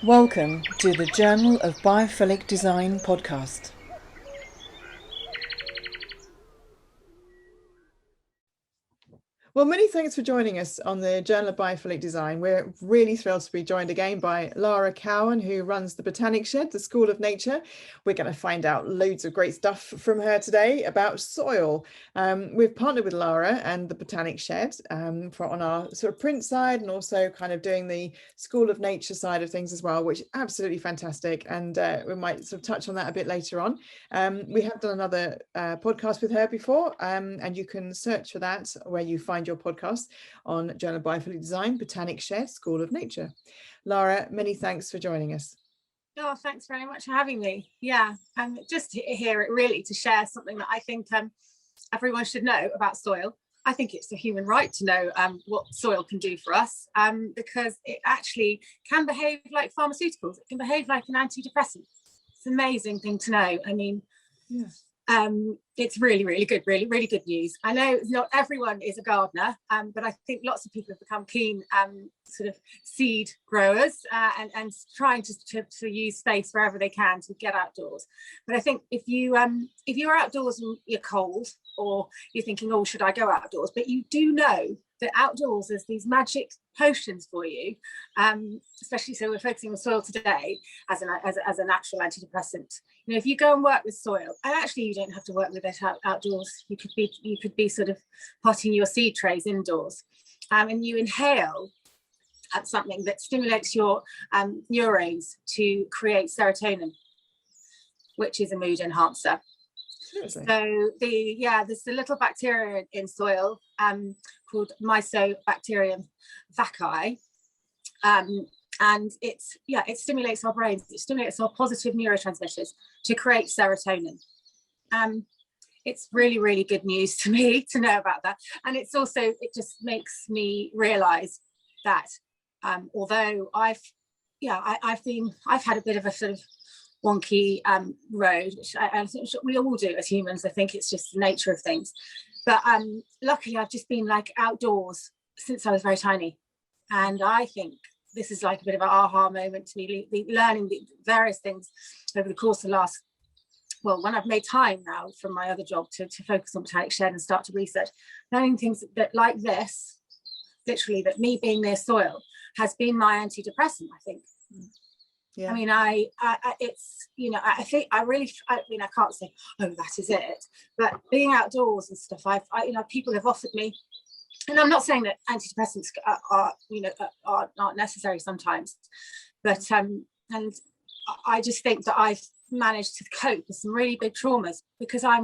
Welcome to the Journal of Biophilic Design podcast. Well, many thanks for joining us on the Journal of Biophilic Design. We're really thrilled to be joined again by Lara Cowan, who runs the Botanic Shed, the School of Nature. We're going to find out loads of great stuff from her today about soil. We've partnered with Lara and the Botanic Shed on our sort of print side, and also kind of doing the School of Nature side of things as well, which is absolutely fantastic. And we might sort of touch on that a bit later on. We have done another podcast with her before, and you can search for that where you find your podcast on Journal of Biophilic Design, Botanic Shed, School of Nature. Lara, many thanks for joining us. Oh, thanks very much for having me. Yeah, and just here really to share something that I think everyone should know about soil. I think it's a human right to know what soil can do for us, because it actually can behave like pharmaceuticals. It can behave like an antidepressant. It's an amazing thing to know. I mean, yeah. It's really, really good, really good news. I know not everyone is a gardener, but I think lots of people have become keen sort of seed growers and trying to use space wherever they can to get outdoors. But I think if you're outdoors and you're cold, or you're thinking, oh, should I go outdoors? But you do know that outdoors there's these magic potions for you, especially so we're focusing on soil today as a natural antidepressant. You know, if you go and work with soil, and actually you don't have to work with it outdoors. You could be sort of potting your seed trays indoors, and you inhale at something that stimulates your neurons to create serotonin, which is a mood enhancer. Seriously? So there's a little bacteria in soil called Mycobacterium vaccae, and it stimulates our brains. It stimulates our positive neurotransmitters to create serotonin. It's really, really good news to me to know about that, and it just makes me realise that although I've had a bit of a sort of wonky road, which I think we all do as humans. I think it's just the nature of things. But luckily, I've just been like outdoors since I was very tiny, and I think this is like a bit of an aha moment to me. Learning the various things over the course of the last, well, when I've made time now from my other job to focus on Botanic Shed and start to research, learning things that like this, literally, that me being near soil has been my antidepressant, I think. Yeah. I mean, it's, you know, I think I can't say, oh, that is it. But being outdoors and stuff, people have offered me, and I'm not saying that antidepressants are not necessary sometimes, but and I just think that I've managed to cope with some really big traumas because I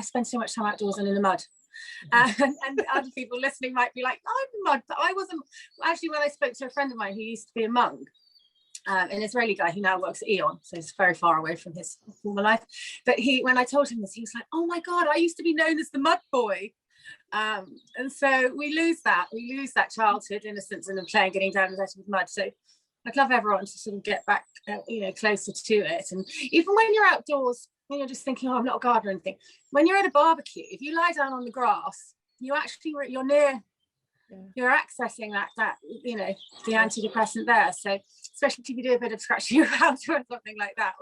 spend so much time outdoors and in the mud. And other people listening might be like, I'm in mud, but I wasn't. Actually, when I spoke to a friend of mine who used to be a monk, an Israeli guy who now works at Eon, so he's very far away from his former life. But when I told him this, he was like, "Oh my God, I used to be known as the mud boy." And so we lose that childhood innocence and playing, getting down and dirty with mud. So I'd love everyone to sort of get back, closer to it. And even when you're outdoors, when you're just thinking, "Oh, I'm not a gardener," or anything. When you're at a barbecue, if you lie down on the grass, you're near. Yeah. You're accessing that the antidepressant there. So especially if you do a bit of scratching around or something like that,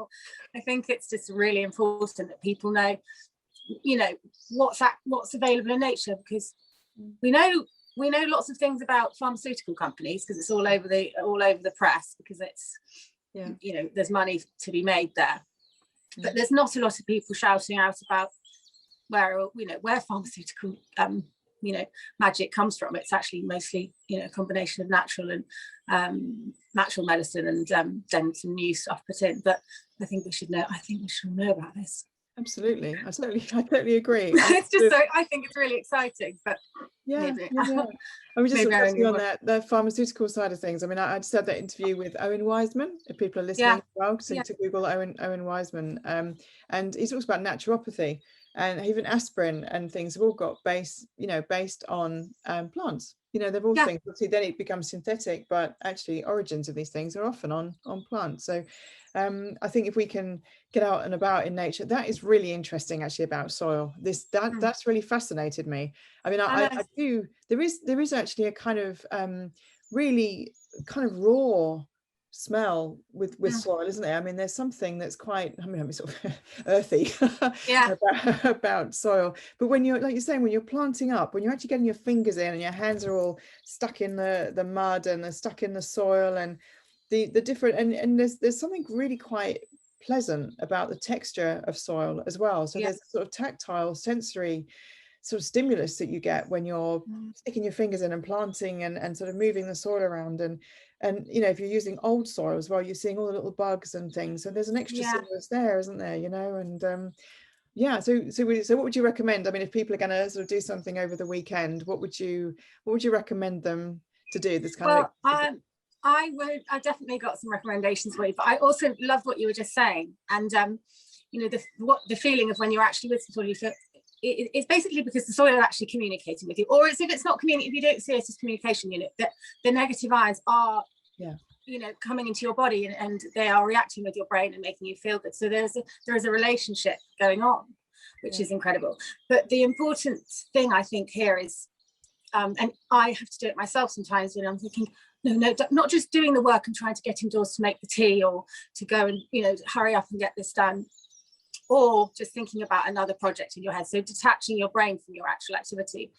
I think it's just really important that people know, what's available in nature, because we know lots of things about pharmaceutical companies because it's all over the press, because it's there's money to be made there, but there's not a lot of people shouting out about where pharmaceutical magic comes from. It's actually mostly a combination of natural medicine and then some new stuff put in. But I think we should know about this. Absolutely, I totally agree. It's just I think it's really exciting. But yeah. I was just touching on the pharmaceutical side of things. I mean, I just had that interview with Owen Wiseman. If people are listening as well, so to Google Owen Wiseman, and he talks about naturopathy. And even aspirin and things have all got based on plants. They've all things. Obviously, then it becomes synthetic, but actually, origins of these things are often on plants. So, I think if we can get out and about in nature, that is really interesting. Actually, about soil, that's really fascinated me. I mean, I do. There is actually a kind of really kind of raw smell with soil, isn't there? I mean, there's something that's quite, I mean, sort of earthy Yeah. about soil. But when you're, like you're saying, when you're planting up, when you're actually getting your fingers in and your hands are all stuck in the mud and they're stuck in the soil, and the different, and there's something really quite pleasant about the texture of soil as well. So there's a sort of tactile, sensory sort of stimulus that you get when you're sticking your fingers in and planting and sort of moving the soil around, and you know, if you're using old soil as well, you're seeing all the little bugs and things, so there's an extra stimulus there, isn't there, you know? And yeah, so what would you recommend? I mean, if people are going to sort of do something over the weekend, what would you recommend them to do? This kind of I definitely got some recommendations for you, but I also love what you were just saying, and you know, the feeling of when you're actually with soil, you feel it's basically because the soil is actually communicating with you, or if it's not communicating, if you don't see it as communication unit, that the negative ions are you know, coming into your body, and they are reacting with your brain and making you feel good. So there is a relationship going on, which is incredible. But the important thing I think here is, and I have to do it myself sometimes when I'm thinking, no, not just doing the work and trying to get indoors to make the tea, or to go and, you know, hurry up and get this done, or just thinking about another project in your head. So detaching your brain from your actual activity,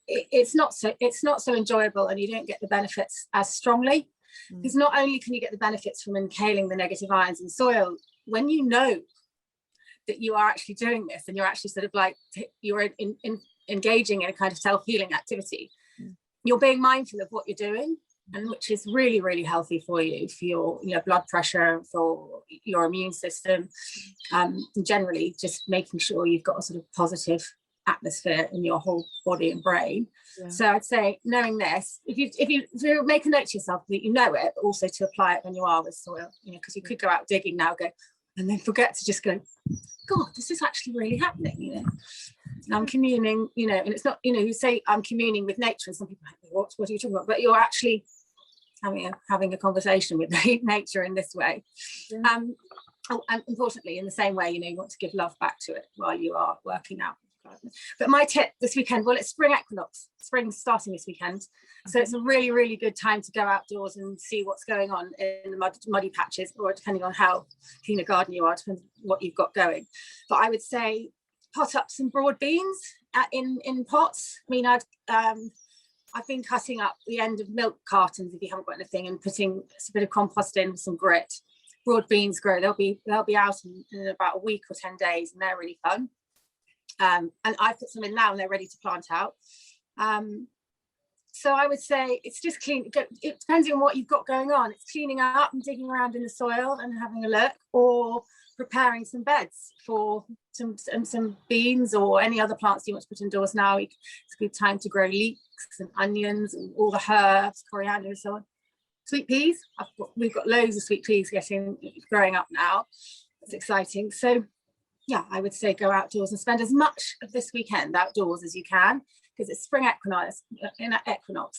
it's not so enjoyable, and you don't get the benefits as strongly. Because not only can you get the benefits from inhaling the negative ions in soil, when you know that you are actually doing this, and you're actually sort of like, you're engaging in a kind of self-healing activity, you're being mindful of what you're doing, and which is really, really healthy for you, for your, you know, blood pressure, for your immune system, generally just making sure you've got a sort of positive atmosphere in your whole body and brain. So I'd say, knowing this, if you make a note to yourself that you know it, but also to apply it when you are with soil, you know, because you could go out digging now, and then forget to just go, God, this is actually really happening, you know. I'm communing, you know, and it's not, you know, you say I'm communing with nature, and some people are like, what are you talking about? But you're actually having a conversation with nature in this way. And importantly, in the same way, you know, you want to give love back to it while you are working out. But my tip this weekend, well, it's spring equinox, spring's starting this weekend, so it's a really, really good time to go outdoors and see what's going on in the muddy patches, or depending on how clean a garden you are, depends what you've got going. But I would say pot up some broad beans in pots. I mean, I've been cutting up the end of milk cartons, if you haven't got anything, and putting a bit of compost in with some grit. Broad beans grow, they'll be out in about a week or 10 days, and they're really fun. And I've put some in now, and they're ready to plant out. So I would say it's just clean. It depends on what you've got going on. It's cleaning up and digging around in the soil and having a look, or preparing some beds for some beans or any other plants you want to put indoors now. It's a good time to grow leeks and onions and all the herbs, coriander and so on. Sweet peas, we've got loads of sweet peas growing up now. It's exciting. So yeah, I would say go outdoors and spend as much of this weekend outdoors as you can, because it's spring equinox,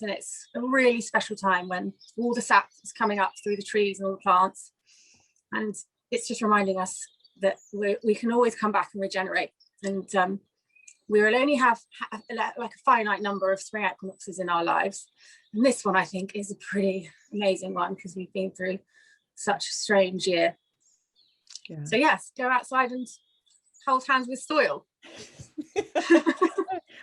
and it's a really special time when all the sap is coming up through the trees and all the plants, and it's just reminding us that we can always come back and regenerate, and we will only have like a finite number of spring equinoxes in our lives, and this one I think is a pretty amazing one, because we've been through such a strange year. So yes, go outside and hold hands with soil.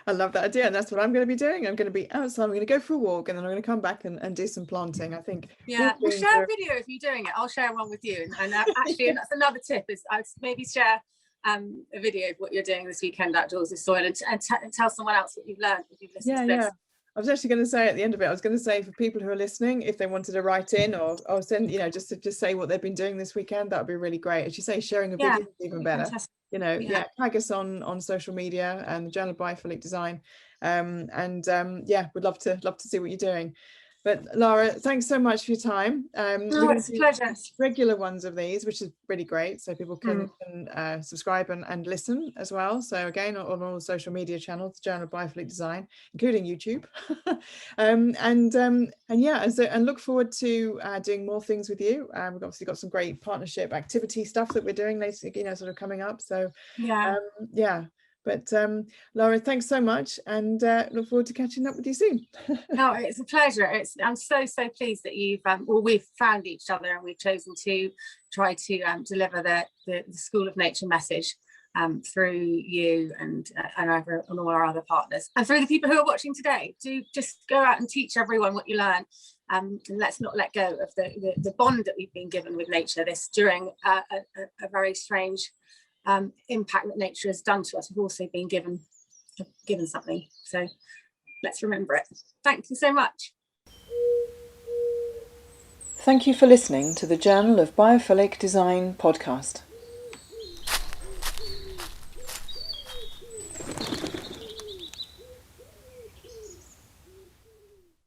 I love that idea, and that's what I'm going to be doing. I'm going to be outside, I'm going to go for a walk, and then I'm going to come back and do some planting. I think we'll share a video if you're doing it. I'll share one with you, and actually, and that's another tip, is I'd maybe share a video of what you're doing this weekend outdoors with soil, and tell someone else what you've learned if you've listened to this. I was actually going to say at the end of it, I was going to say, for people who are listening, if they wanted to write in or send, you know, just say what they've been doing this weekend, that would be really great. As you say, sharing a video is even better. Fantastic. You know, tag us on social media and the Journal of Biophilic Design, we'd love to see what you're doing. But Lara, thanks so much for your time. It's a pleasure. Regular ones of these, which is really great, so people can subscribe and listen as well. So again, on all the social media channels, Journal of Biophilic Design, including YouTube. And look forward to doing more things with you. We've obviously got some great partnership activity stuff that we're doing later, you know, sort of coming up. So But Lara, thanks so much, and look forward to catching up with you soon. No, it's a pleasure. I'm so pleased that we've found each other, and we've chosen to try to deliver the School of Nature message through you and all our other partners, and through the people who are watching today. Do just go out and teach everyone what you learn, and let's not let go of the bond that we've been given with nature. This during a very strange impact that nature has done to us. We've also been given something, so let's remember it. Thank you so much. Thank you for listening to the Journal of Biophilic Design podcast.